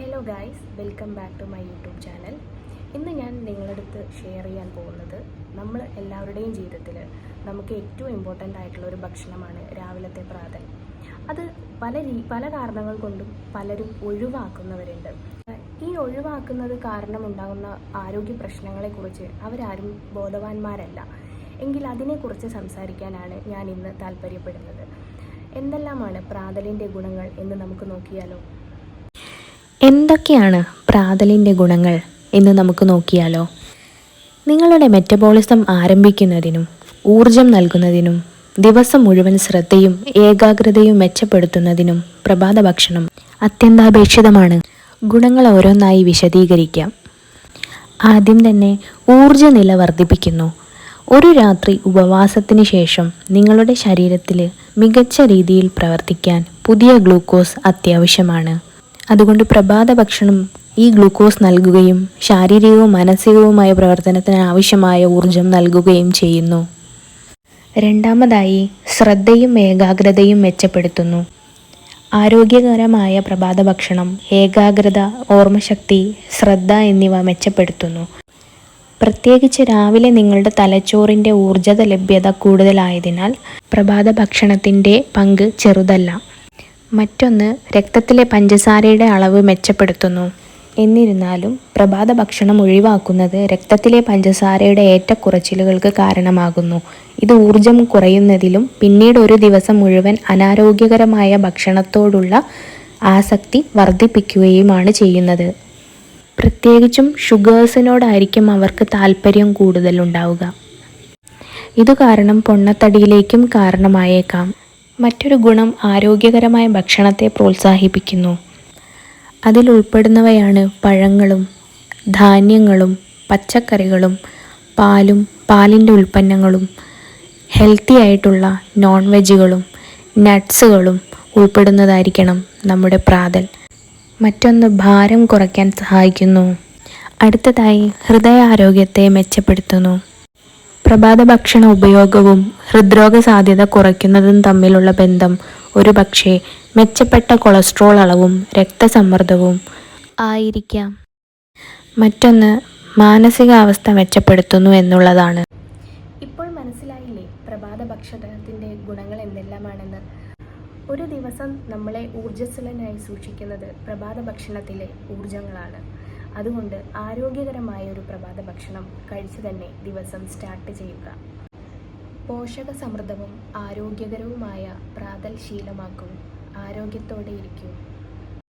Hello guys, welcome back to my YouTube channel. ഇന്ന് ഞാൻ നിങ്ങളടുത്ത് ഷെയർ ചെയ്യാൻ പോകുന്നത് നമ്മൾ എല്ലാവരുടെയും ജീവിതത്തിൽ നമുക്ക് ഏറ്റവും ഇമ്പോർട്ടൻ്റ് ആയിട്ടുള്ള ഒരു ഭക്ഷണമാണ് രാവിലത്തെ പ്രാതൽ. അത് പല കാരണങ്ങൾ കൊണ്ടും പലരും ഒഴിവാക്കുന്നവരുണ്ട്. ഈ ഒഴിവാക്കുന്നത് കാരണമുണ്ടാകുന്ന ആരോഗ്യ പ്രശ്നങ്ങളെക്കുറിച്ച് അവരാരും ബോധവാന്മാരല്ല. എങ്കിൽ അതിനെക്കുറിച്ച് സംസാരിക്കാനാണ് ഞാൻ ഇന്ന് താല്പര്യപ്പെടുന്നത്. എന്തെല്ലാമാണ് പ്രാതലിൻ്റെ ഗുണങ്ങൾ എന്ന് നമുക്ക് നോക്കിയാലോ. എന്തൊക്കെയാണ് പ്രാതലിൻ്റെ ഗുണങ്ങൾ എന്ന് നമുക്ക് നോക്കിയാലോ. നിങ്ങളുടെ മെറ്റബോളിസം ആരംഭിക്കുന്നതിനും ഊർജം നൽകുന്നതിനും ദിവസം മുഴുവൻ ശ്രദ്ധയും ഏകാഗ്രതയും മെച്ചപ്പെടുത്തുന്നതിനും പ്രഭാത ഭക്ഷണം അത്യന്താപേക്ഷിതമാണ്. ഗുണങ്ങൾ ഓരോന്നായി വിശദീകരിക്കാം. ആദ്യം തന്നെ ഊർജ്ജനില വർദ്ധിപ്പിക്കുന്നു. ഒരു രാത്രി ഉപവാസത്തിന് ശേഷം നിങ്ങളുടെ ശരീരത്തിൽ മികച്ച രീതിയിൽ പ്രവർത്തിക്കാൻ പുതിയ ഗ്ലൂക്കോസ് അത്യാവശ്യമാണ്. അതുകൊണ്ട് പ്രഭാത ഭക്ഷണം ഈ ഗ്ലൂക്കോസ് നൽകുകയും ശാരീരികവും മാനസികവുമായ പ്രവർത്തനത്തിന് ആവശ്യമായ ഊർജം നൽകുകയും ചെയ്യുന്നു. രണ്ടാമതായി, ശ്രദ്ധയും ഏകാഗ്രതയും മെച്ചപ്പെടുത്തുന്നു. ആരോഗ്യകരമായ പ്രഭാത ഭക്ഷണം ഏകാഗ്രത, ഓർമ്മശക്തി, ശ്രദ്ധ എന്നിവ മെച്ചപ്പെടുത്തുന്നു. പ്രത്യേകിച്ച് രാവിലെ നിങ്ങളുടെ തലച്ചോറിൻ്റെ ഊർജ്ജ ലഭ്യത കൂടുതലായതിനാൽ പ്രഭാത ഭക്ഷണത്തിൻ്റെ പങ്ക് ചെറുതല്ല. മറ്റൊന്ന്, രക്തത്തിലെ പഞ്ചസാരയുടെ അളവ് മെച്ചപ്പെടുത്തുന്നു. എന്നിരുന്നാലും പ്രഭാത ഭക്ഷണം ഒഴിവാക്കുന്നത് രക്തത്തിലെ പഞ്ചസാരയുടെ ഏറ്റക്കുറച്ചിലുകൾക്ക് കാരണമാകുന്നു. ഇത് ഊർജം കുറയുന്നതിലും പിന്നീട് ഒരു ദിവസം മുഴുവൻ അനാരോഗ്യകരമായ ഭക്ഷണത്തോടുള്ള ആസക്തി വർദ്ധിപ്പിക്കുകയുമാണ് ചെയ്യുന്നത്. പ്രത്യേകിച്ചും ഷുഗേഴ്സിനോടായിരിക്കും അവർക്ക് താല്പര്യം കൂടുതലുണ്ടാവുക. ഇതുകാരണം പൊണ്ണത്തടിയിലേക്കും കാരണമായേക്കാം. മറ്റൊരു ഗുണം ആരോഗ്യകരമായ ഭക്ഷണത്തെ പ്രോത്സാഹിപ്പിക്കുന്നു. അതിലുൾപ്പെടുന്നവയാണ് പഴങ്ങളും ധാന്യങ്ങളും പച്ചക്കറികളും പാലും പാലിൻ്റെ ഉൽപ്പന്നങ്ങളും ഹെൽത്തി ആയിട്ടുള്ള നോൺ വെജുകളും നട്ട്സുകളും ഉൾപ്പെടുന്നതായിരിക്കണം നമ്മുടെ പ്രാതൽ. മറ്റൊന്ന്, ഭാരം കുറയ്ക്കാൻ സഹായിക്കുന്നു. അടുത്തതായി, ഹൃദയാരോഗ്യത്തെ മെച്ചപ്പെടുത്തുന്നു. പ്രഭാത ഭക്ഷണ ഉപയോഗവും ഹൃദ്രോഗ സാധ്യത കുറയ്ക്കുന്നതും തമ്മിലുള്ള ബന്ധം ഒരുപക്ഷെ മെച്ചപ്പെട്ട കൊളസ്ട്രോൾ അളവും രക്തസമ്മർദ്ദവും ആയിരിക്കാം. മറ്റൊന്ന്, മാനസികാവസ്ഥ മെച്ചപ്പെടുത്തുന്നു എന്നുള്ളതാണ്. ഇപ്പോൾ മനസ്സിലായില്ലേ പ്രഭാത ഭക്ഷണത്തിൻ്റെ ഗുണങ്ങൾ എന്തെല്ലാമാണെന്ന്. ഒരു ദിവസം നമ്മളെ ഊർജ്ജസ്വലനായി സൂക്ഷിക്കുന്നത് പ്രഭാത ഭക്ഷണത്തിലെ ഊർജ്ജങ്ങളാണ്. അതുകൊണ്ട് ആരോഗ്യകരമായ ഒരു പ്രഭാത ഭക്ഷണം കഴിച്ചു തന്നെ ദിവസം സ്റ്റാർട്ട് ചെയ്യുക. പോഷക സമൃദ്ധവും ആരോഗ്യകരവുമായ പ്രാതൽ ശീലമാക്കൂ. ആരോഗ്യത്തോടെ ഇരിക്കൂ.